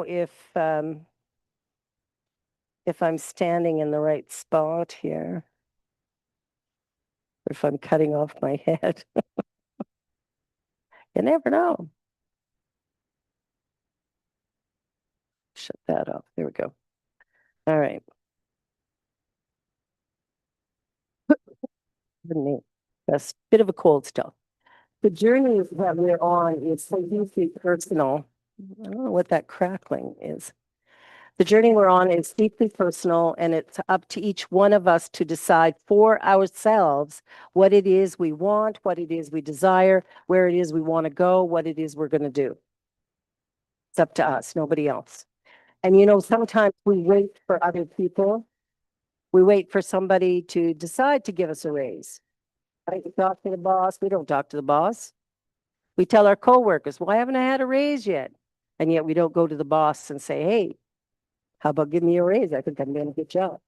if I'm standing in the right spot here, or if I'm cutting off my head. You never know. Shut that off. There we go. All right. Pardon me. That's a bit of a cold still. The journey that we're on is so deeply personal. I don't know what that crackling is. The journey we're on is deeply personal, and it's up to each one of us to decide for ourselves what it is we want, what it is we desire, where it is we want to go, what it is we're going to do. It's up to us, nobody else. And sometimes we wait for other people. We wait for somebody to decide to give us a raise. Right? We talk to the boss. We don't talk to the boss. We tell our coworkers, "Why haven't I had a raise yet?" And yet we don't go to the boss and say, "Hey, how about giving me a raise? I think I'm doing a good job."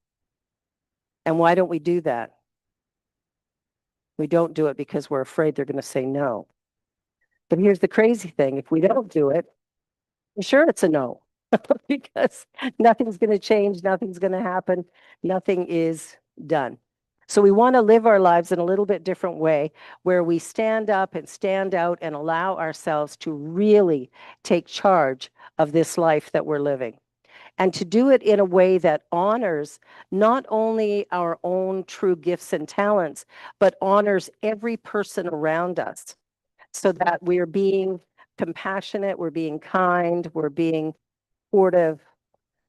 And why don't we do that? We don't do it because we're afraid they're going to say no. But here's the crazy thing. If we don't do it, sure, it's a no. Because nothing's going to change, nothing's going to happen, nothing is done. So we want to live our lives in a little bit different way, where we stand up and stand out and allow ourselves to really take charge of this life that we're living. And to do it in a way that honors not only our own true gifts and talents, but honors every person around us, so that we're being compassionate, we're being kind, we're being supportive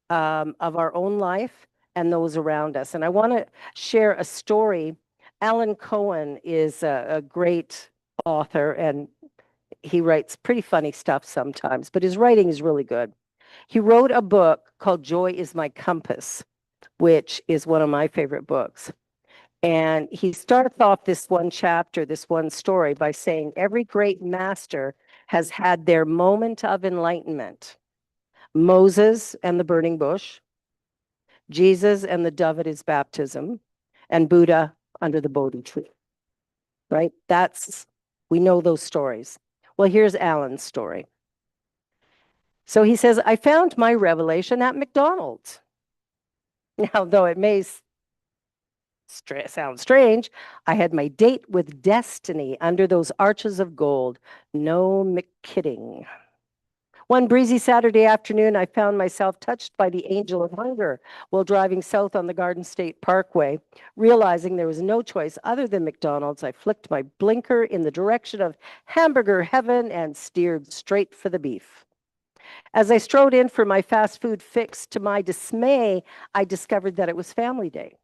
of our own life and those around us. And I want to share a story. Alan Cohen is a great author, and he writes pretty funny stuff sometimes, but his writing is really good. He wrote a book called Joy is My Compass, which is one of my favorite books. And he starts off this one chapter, this one story, by saying every great master has had their moment of enlightenment. Moses and the burning bush, Jesus and the dove at his baptism, and Buddha under the Bodhi tree. Right? We know those stories. Well, here's Alan's story. So he says, I found my revelation at McDonald's. Now, though it may sound strange, I had my date with destiny under those arches of gold. No McKidding. One breezy Saturday afternoon, I found myself touched by the angel of hunger while driving south on the Garden State Parkway. Realizing there was no choice other than McDonald's, I flicked my blinker in the direction of hamburger heaven and steered straight for the beef. As I strode in for my fast food fix, to my dismay, I discovered that it was family day,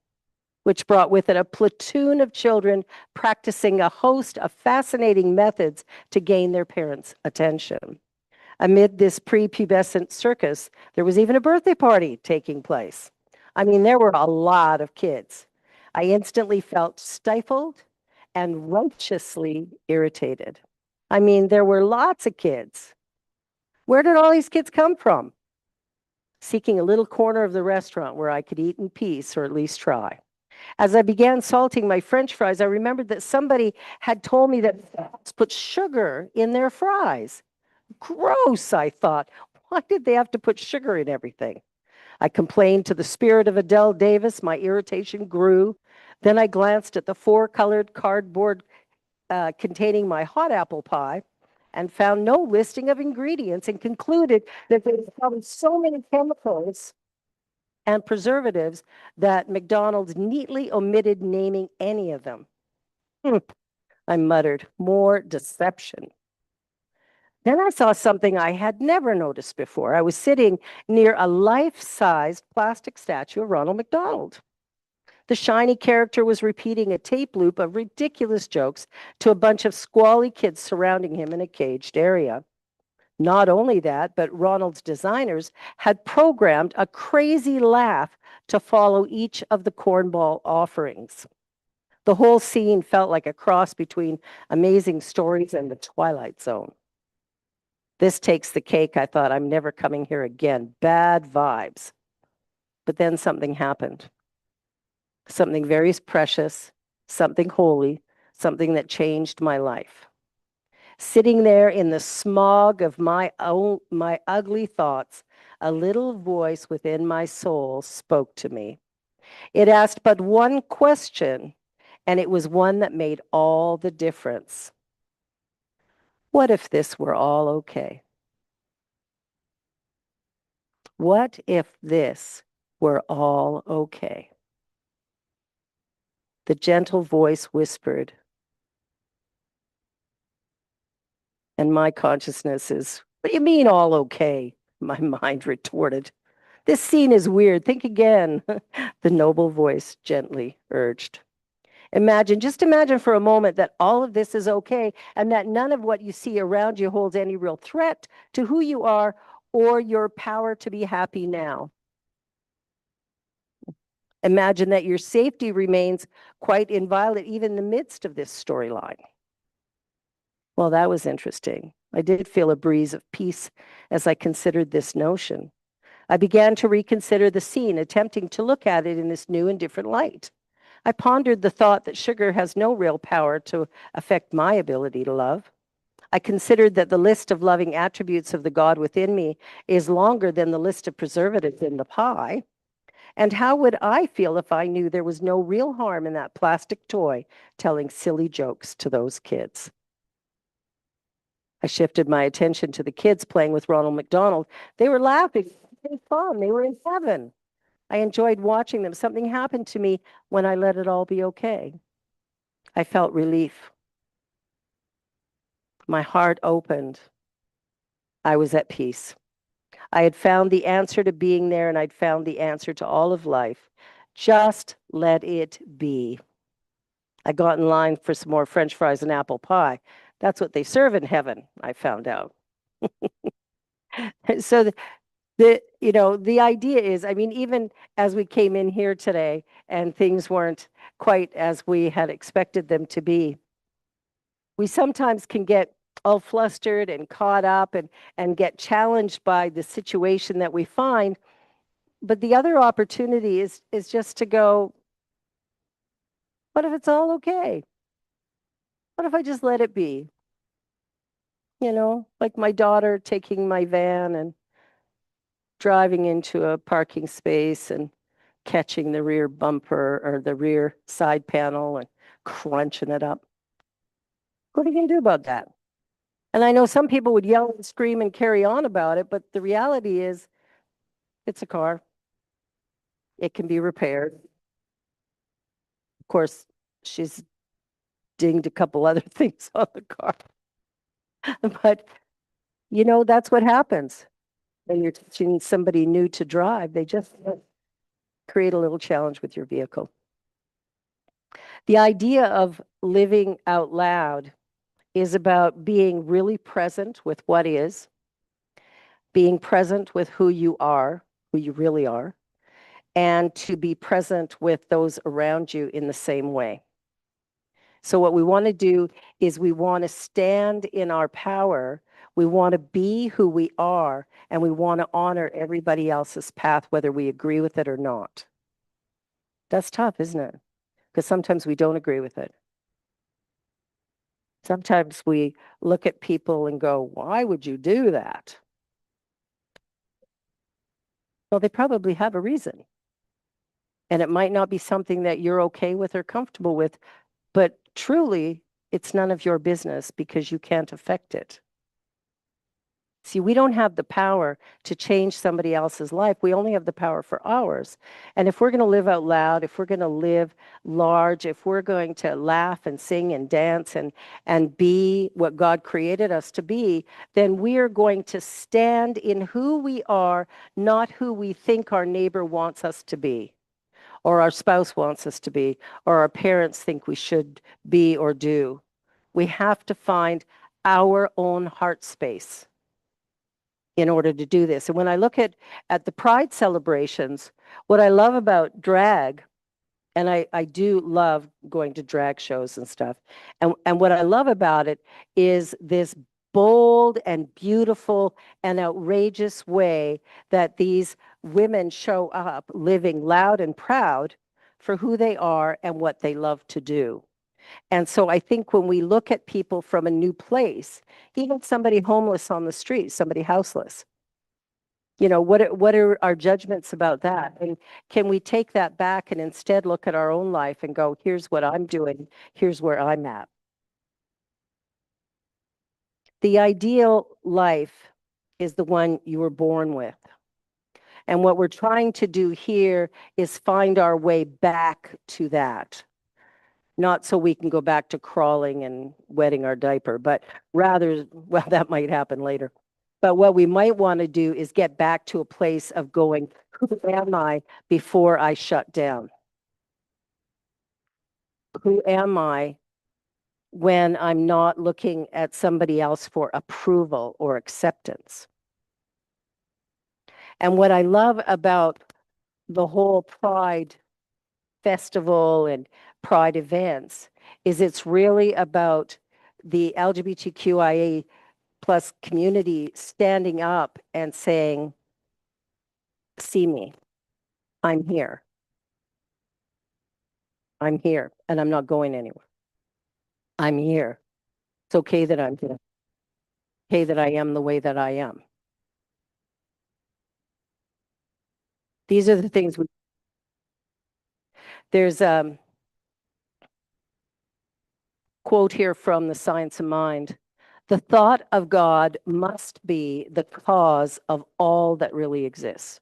which brought with it a platoon of children practicing a host of fascinating methods to gain their parents' attention. Amid this prepubescent circus, there was even a birthday party taking place. I mean, there were a lot of kids. I instantly felt stifled and righteously irritated. I mean, there were lots of kids. Where did all these kids come from? Seeking a little corner of the restaurant where I could eat in peace, or at least try. As I began salting my French fries, I remembered that somebody had told me that put sugar in their fries. Gross, I thought. Why did they have to put sugar in everything? I complained to the spirit of Adele Davis. My irritation grew. Then I glanced at the four-colored cardboard containing my hot apple pie and found no listing of ingredients, and concluded that there was probably so many chemicals and preservatives that McDonald's neatly omitted naming any of them. I muttered, more deception. Then I saw something I had never noticed before. I was sitting near a life-sized plastic statue of Ronald McDonald. The shiny character was repeating a tape loop of ridiculous jokes to a bunch of squally kids surrounding him in a caged area. Not only that, but Ronald's designers had programmed a crazy laugh to follow each of the cornball offerings. The whole scene felt like a cross between Amazing Stories and The Twilight Zone. This takes the cake. I thought, I'm never coming here again. Bad vibes. But then something happened. Something very precious, something holy, something that changed my life. Sitting there in the smog of my ugly thoughts, a little voice within my soul spoke to me. It asked but one question, and it was one that made all the difference. What if this were all okay? What if this were all okay? The gentle voice whispered, and my consciousness is, what do you mean all okay? My mind retorted. This scene is weird. Think again. The noble voice gently urged. Just imagine for a moment that all of this is okay and that none of what you see around you holds any real threat to who you are or your power to be happy now. Imagine that your safety remains quite inviolate even in the midst of this storyline. Well, that was interesting. I did feel a breeze of peace as I considered this notion. I began to reconsider the scene, attempting to look at it in this new and different light. I pondered the thought that sugar has no real power to affect my ability to love. I considered that the list of loving attributes of the God within me is longer than the list of preservatives in the pie. And how would I feel if I knew there was no real harm in that plastic toy telling silly jokes to those kids? I shifted my attention to the kids playing with Ronald McDonald. They were laughing, having fun. They were in heaven. I enjoyed watching them. Something happened to me when I let it all be okay. I felt relief. My heart opened. I was at peace. I had found the answer to being there, and I'd found the answer to all of life. Just let it be. I got in line for some more French fries and apple pie. That's what they serve in heaven, I found out. So the idea is, I mean, even as we came in here today and things weren't quite as we had expected them to be, we sometimes can get all flustered and caught up and get challenged by the situation that we find. But the other opportunity is just to go, what if it's all okay? What if I just let it be? Like my daughter taking my van and driving into a parking space and catching the rear bumper or the rear side panel and crunching it up. What are you going to do about that? And I know some people would yell and scream and carry on about it, but the reality is it's a car. It can be repaired. Of course, she's dinged a couple other things on the car. But, that's what happens when you're teaching somebody new to drive. They just create a little challenge with your vehicle. The idea of living out loud is about being really present with what is, being present with who you are, who you really are, and to be present with those around you in the same way. So what we want to do is we want to stand in our power. We want to be who we are, and we want to honor everybody else's path, whether we agree with it or not. That's tough, isn't it? Because sometimes we don't agree with it. Sometimes we look at people and go, why would you do that? Well, they probably have a reason. And it might not be something that you're okay with or comfortable with, but truly, it's none of your business because you can't affect it. See, we don't have the power to change somebody else's life. We only have the power for ours. And if we're going to live out loud, if we're going to live large, if we're going to laugh and sing and dance and be what God created us to be, then we are going to stand in who we are, not who we think our neighbor wants us to be, or our spouse wants us to be, or our parents think we should be or do. We have to find our own heart space in order to do this. And when I look at the Pride celebrations, what I love about drag, and I do love going to drag shows and stuff, and what I love about it is this bold and beautiful and outrageous way that these women show up living loud and proud for who they are and what they love to do. And so I think when we look at people from a new place, even somebody homeless on the street, somebody houseless, What are our judgments about that? And can we take that back and instead look at our own life and go, here's what I'm doing, here's where I'm at. The ideal life is the one you were born with. And what we're trying to do here is find our way back to that. Not so we can go back to crawling and wetting our diaper, but rather, well, that might happen later. But what we might want to do is get back to a place of going, who am I before I shut down? Who am I when I'm not looking at somebody else for approval or acceptance? And what I love about the whole Pride festival and Pride events is it's really about the LGBTQIA plus community standing up and saying, see me, I'm here. I'm here and I'm not going anywhere. I'm here. It's okay that I'm here. Okay that I am the way that I am. These are the things there's a quote here from The Science of Mind. The thought of God must be the cause of all that really exists.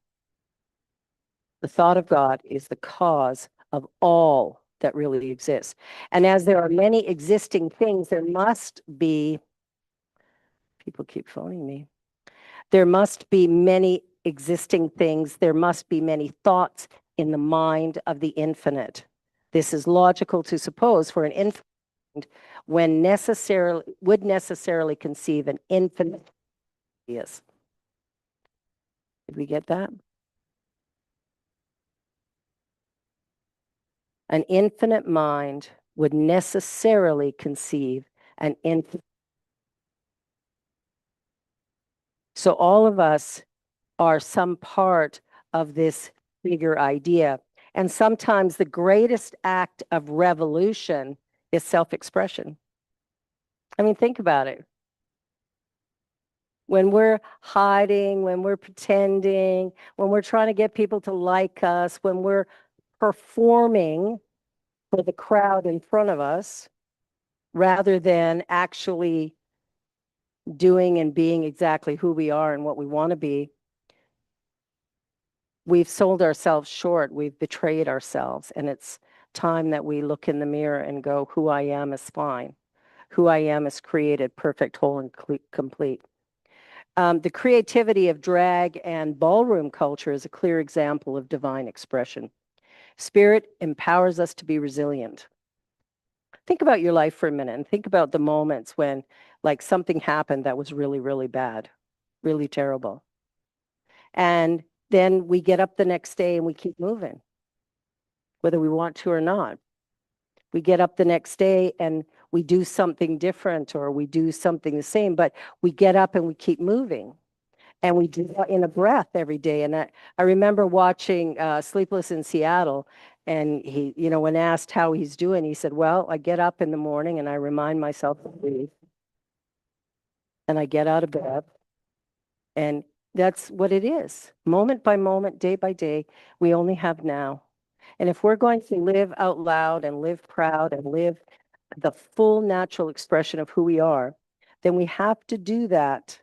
The thought of God is the cause of all that really exists. And as there are many existing things, there must be, people keep phoning me, there must be many existing things, there must be many thoughts in the mind of the infinite. This is logical to suppose for an infinite when would necessarily conceive an infinite ideas. Did we get that? An infinite mind would necessarily conceive an infinite. So all of us are some part of this bigger idea. And sometimes the greatest act of revolution is self-expression. I mean, think about it. When we're hiding, when we're pretending, when we're trying to get people to like us, when we're performing for the crowd in front of us, rather than actually doing and being exactly who we are and what we want to be, we've sold ourselves short. We've betrayed ourselves. And it's time that we look in the mirror and go, who I am is fine. Who I am is created, perfect, whole, and complete. The creativity of drag and ballroom culture is a clear example of divine expression. Spirit empowers us to be resilient. Think about your life for a minute and think about the moments when like something happened that was really, really bad, really terrible. And then we get up the next day and we keep moving, whether we want to or not. We get up the next day and we do something different or we do something the same, but we get up and we keep moving. And we do that in a breath every day. And I remember watching Sleepless in Seattle, and he, when asked how he's doing, he said, well, I get up in the morning and I remind myself to breathe. And I get out of bed. And that's what it is. Moment by moment, day by day, we only have now. And if we're going to live out loud and live proud and live the full natural expression of who we are, then we have to do that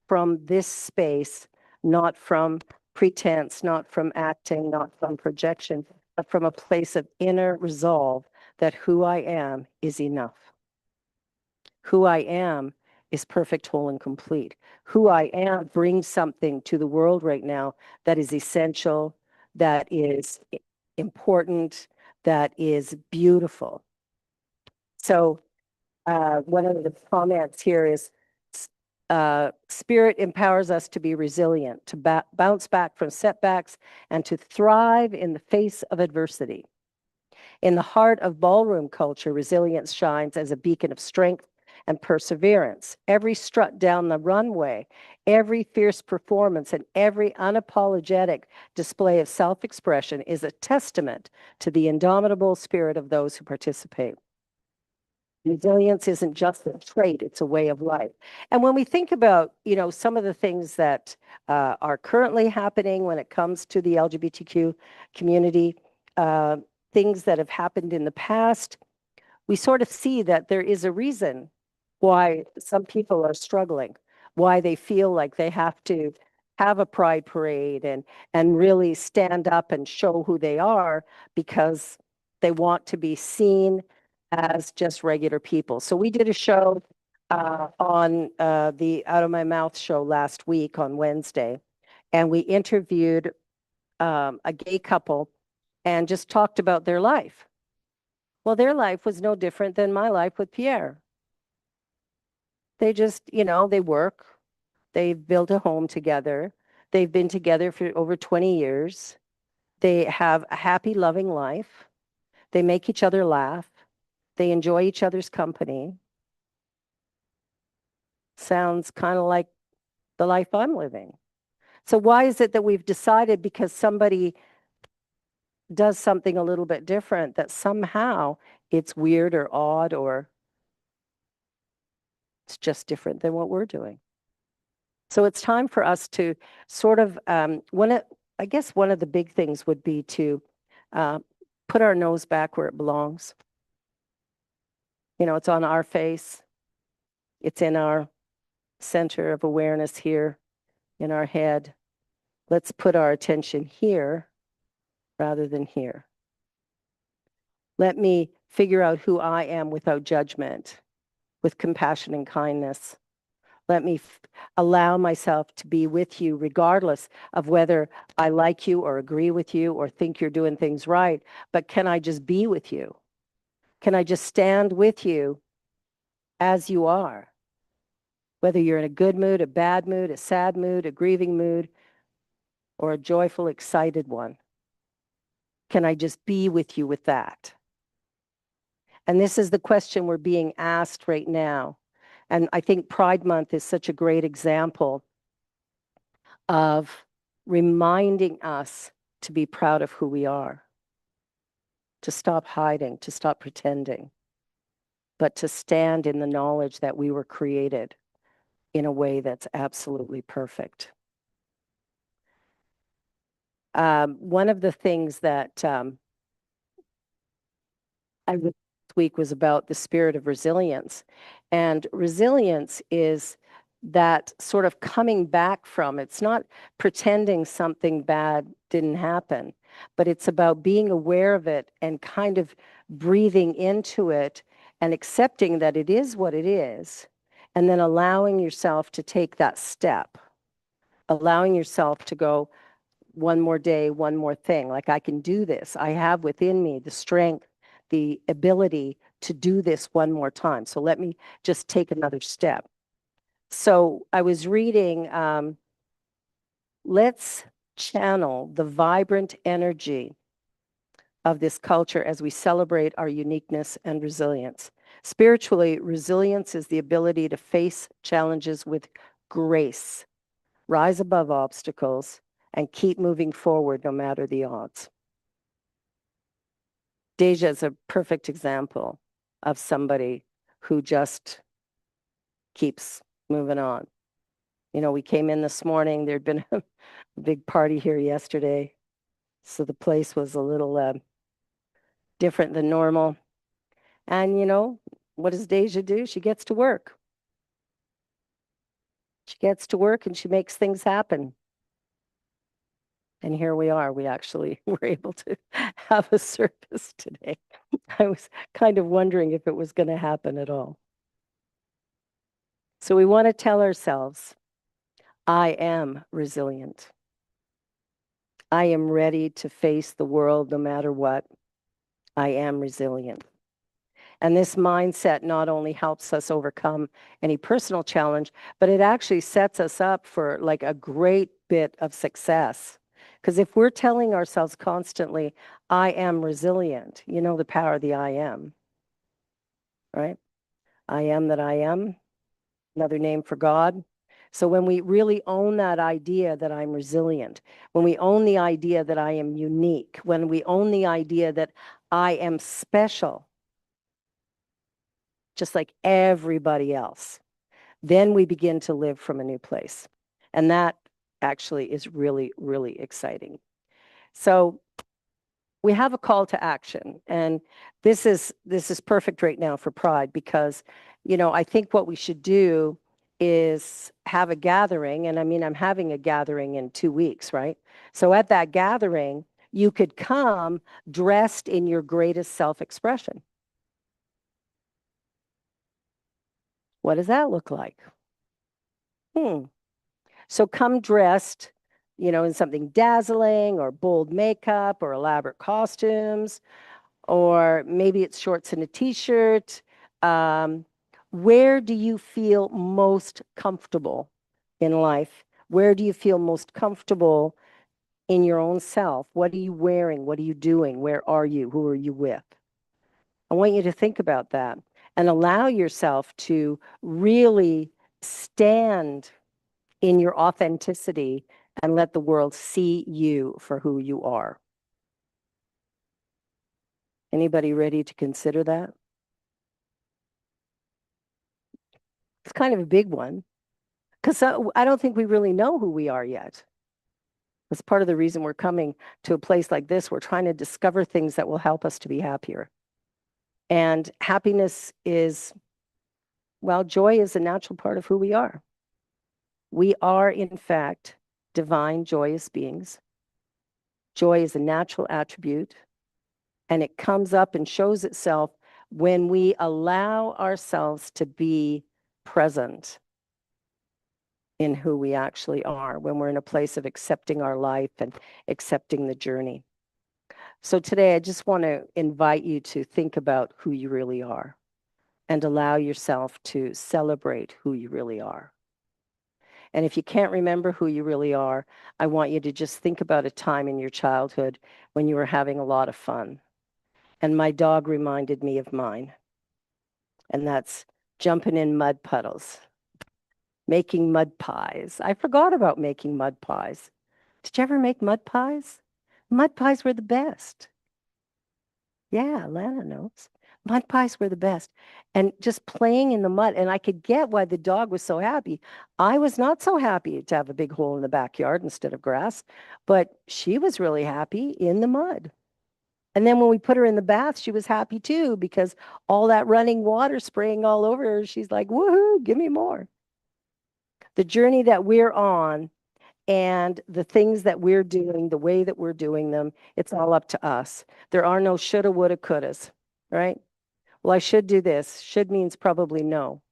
from this space, not from pretense, not from acting, not from projection, but from a place of inner resolve that who I am is enough. Who I am is perfect, whole, and complete. Who I am brings something to the world right now that is essential, that is important, that is beautiful. So one of the comments here is, spirit empowers us to be resilient, to bounce back from setbacks, and to thrive in the face of adversity. In the heart of ballroom culture, resilience shines as a beacon of strength and perseverance. Every strut down the runway, every fierce performance, and every unapologetic display of self-expression is a testament to the indomitable spirit of those who participate. Resilience isn't just a trait, it's a way of life. And when we think about, some of the things that are currently happening when it comes to the LGBTQ community, uh, things that have happened in the past, we sort of see that there is a reason why some people are struggling, why they feel like they have to have a pride parade and really stand up and show who they are because they want to be seen as just regular people. So we did a show on the Out of My Mouth show last week on Wednesday, and we interviewed a gay couple and just talked about their life. Well, their life was no different than my life with Pierre. They just, they work, they've built a home together, they've been together for over 20 years, they have a happy, loving life, they make each other laugh, they enjoy each other's company. Sounds kind of like the life I'm living. So, why is it that we've decided because somebody does something a little bit different that somehow it's weird or odd or it's just different than what we're doing? So it's time for us to sort of I guess one of the big things would be to uh, put our nose back where it belongs. It's on our face. It's in our center of awareness here in our head. Let's put our attention here rather than here. Let me figure out who I am without judgment, with compassion and kindness. Let me allow myself to be with you regardless of whether I like you or agree with you or think you're doing things right. But can I just be with you? Can I just stand with you as you are? Whether you're in a good mood, a bad mood, a sad mood, a grieving mood, or a joyful, excited one. Can I just be with you with that? And this is the question we're being asked right now. And I think Pride Month is such a great example of reminding us to be proud of who we are, to stop hiding, to stop pretending, but to stand in the knowledge that we were created in a way that's absolutely perfect. One of the things that I read this week was about the spirit of resilience. And resilience is that sort of coming back from, it's not pretending something bad didn't happen, but it's about being aware of it and kind of breathing into it and accepting that it is what it is, and then allowing yourself to take that step, allowing yourself to go, one more day, one more thing. Like, I can do this. I have within me the strength, the ability to do this one more time. So let me just take another step. So I was reading, let's channel the vibrant energy of this culture as we celebrate our uniqueness and resilience. Spiritually, resilience is the ability to face challenges with grace, rise above obstacles, and keep moving forward no matter the odds. Deja is a perfect example of somebody who just keeps moving on. We came in this morning, there'd been a big party here yesterday, so the place was a little different than normal. And what does Deja do? She gets to work. She gets to work and she makes things happen. And here we are. We actually were able to have a service today. I was kind of wondering if it was going to happen at all. So we want to tell ourselves, I am resilient. I am ready to face the world no matter what. I am resilient. And this mindset not only helps us overcome any personal challenge, but it actually sets us up for like a great bit of success. Because if we're telling ourselves constantly, I am resilient, the power of the I am, right? I am that I am, another name for God. So when we really own that idea that I'm resilient, when we own the idea that I am unique, when we own the idea that I am special, just like everybody else. Then we begin to live from a new place. And that actually is really, really exciting. So we have a call to action, and this is perfect right now for Pride because, I think what we should do is have a gathering, and I mean, I'm having a gathering in 2 weeks, right? So at that gathering, you could come dressed in your greatest self-expression. What does that look like? Hmm. So come dressed, in something dazzling or bold makeup or elaborate costumes, or maybe it's shorts and a t-shirt. Um, where do you feel most comfortable in life? Where do you feel most comfortable in your own self? What are you wearing? What are you doing? Where are you? Who are you with? I want you to think about that and allow yourself to really stand in your authenticity and let the world see you for who you are. Anybody ready to consider that? It's kind of a big one because I don't think we really know who we are yet. That's part of the reason we're coming to a place like this. We're trying to discover things that will help us to be happier. And happiness is, well, joy is a natural part of who we are. We are, in fact, divine, joyous beings. Joy is a natural attribute, and it comes up and shows itself when we allow ourselves to be present in who we actually are, when we're in a place of accepting our life and accepting the journey. So today, I just want to invite you to think about who you really are and allow yourself to celebrate who you really are. And if you can't remember who you really are, I want you to just think about a time in your childhood when you were having a lot of fun. And my dog reminded me of mine, and that's jumping in mud puddles, making mud pies. I forgot about making mud pies. Did you ever make mud pies? Mud pies were the best. Yeah, Lana knows. Mud pies were the best. And just playing in the mud. And I could get why the dog was so happy. I was not so happy to have a big hole in the backyard instead of grass, but she was really happy in the mud. And then when we put her in the bath, she was happy too because all that running water spraying all over her, she's like, woohoo, give me more. The journey that we're on and the things that we're doing, the way that we're doing them, it's all up to us. There are no shoulda, woulda, couldas, right? Well, I should do this. Should means probably no.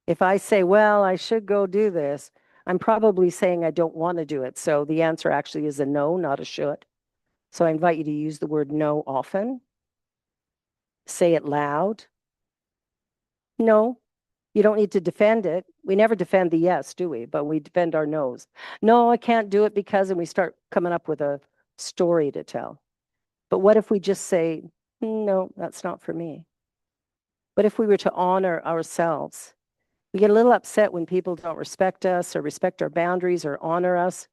If I say, well, I should go do this, I'm probably saying I don't want to do it. So the answer actually is a no, not a should. So I invite you to use the word no often. Say it loud. No, you don't need to defend it. We never defend the yes, do we? But we defend our no's. No, I can't do it because, and we start coming up with a story to tell. But what if we just say, no, that's not for me? What if we were to honor ourselves? We get a little upset when people don't respect us or respect our boundaries or honor us.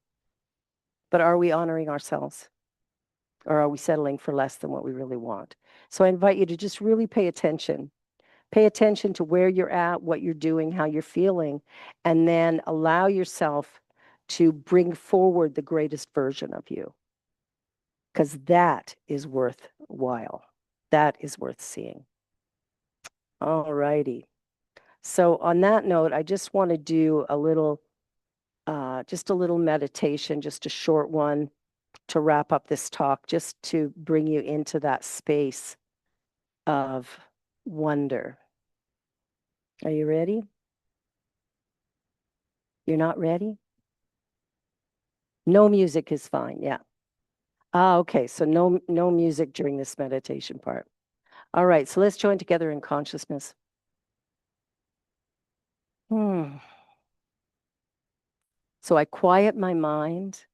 But are we honoring ourselves? Or are we settling for less than what we really want? So I invite you to just really pay attention. Pay attention to where you're at, what you're doing, how you're feeling, and then allow yourself to bring forward the greatest version of you. Because that is worthwhile. That is worth seeing. All righty. So on that note, I just want to do just a little meditation, just a short one to wrap up this talk, just to bring you into that space of wonder. Are you ready? You're not ready? No music is fine. Yeah. Ah, okay. So no music during this meditation part. All right. So let's join together in consciousness. Hmm. So I quiet my mind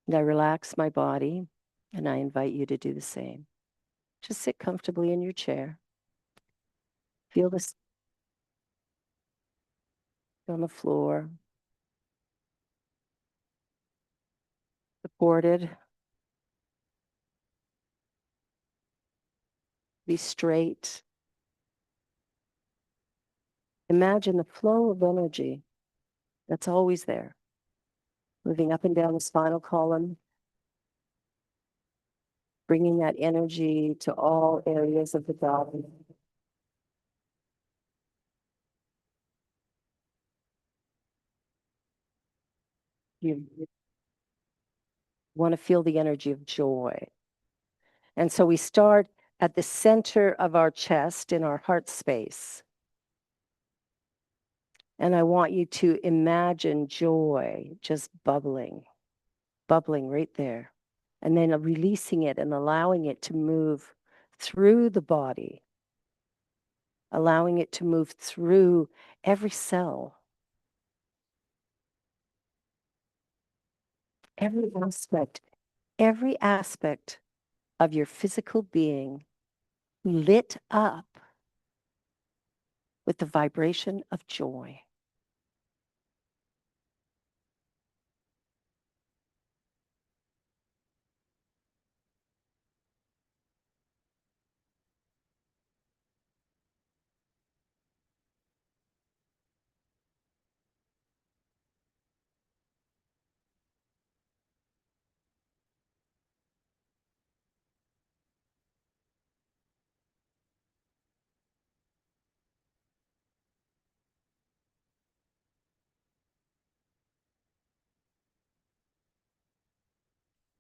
and I relax my body, and I invite you to do the same. Just sit comfortably in your chair. Feel this on the floor, supported. Be straight. Imagine the flow of energy that's always there, moving up and down the spinal column, bringing that energy to all areas of the body. You want to feel the energy of joy. And so we start at the center of our chest in our heart space. And I want you to imagine joy just bubbling, bubbling right there. And then releasing it and allowing it to move through the body, allowing it to move through every cell, every aspect of your physical being lit up with the vibration of joy.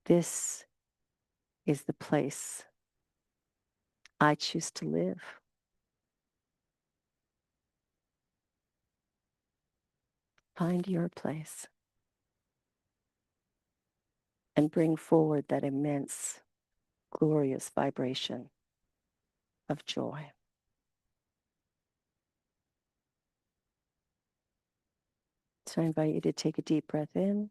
This is the place I choose to live. Find your place and bring forward that immense, glorious vibration of joy. So I invite you to take a deep breath in.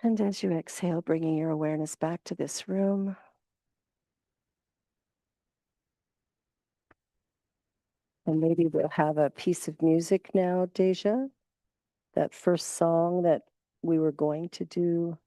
And as you exhale, bringing your awareness back to this room. And maybe we'll have a piece of music now, Deja. That first song that we were going to do.